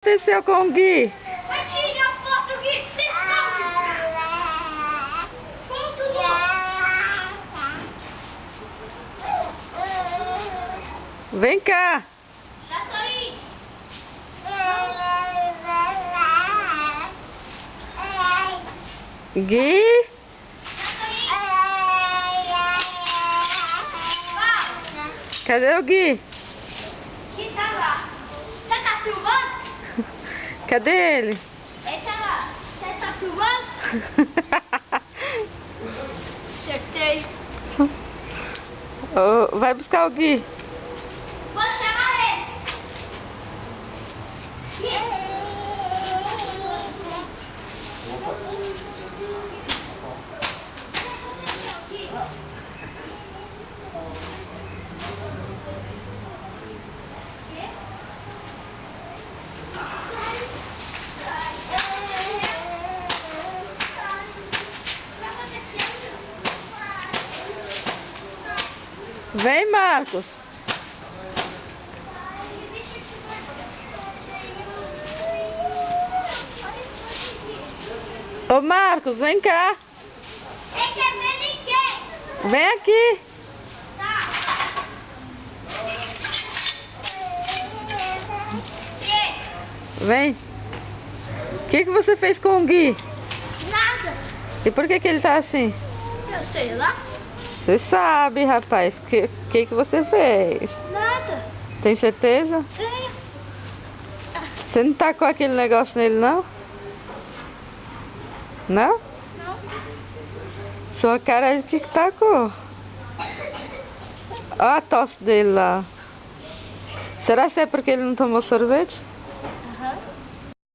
O que aconteceu com o Gui? Tire a foto, Gui! Vem cá! Já tô aí! Gui? Cadê o Gui? Gui tá lá. Você tá filmando? Cadê ele? Ele tá lá. Você tá filmando? Acertei. Oh, vai buscar o Gui. Vou chamar ele. Vem, Marcos. Ô, Marcos, vem cá. Ele quer ver ninguém. Vem aqui. Tá. Vem. O que você fez com o Gui? Nada. E por que ele tá assim? Eu sei lá. Você sabe, rapaz. O que você fez? Nada. Tem certeza? Tenho. Você não tacou aquele negócio nele, não? Não? Não. Sua cara é de que tacou. Olha a tosse dele lá. Será que é porque ele não tomou sorvete?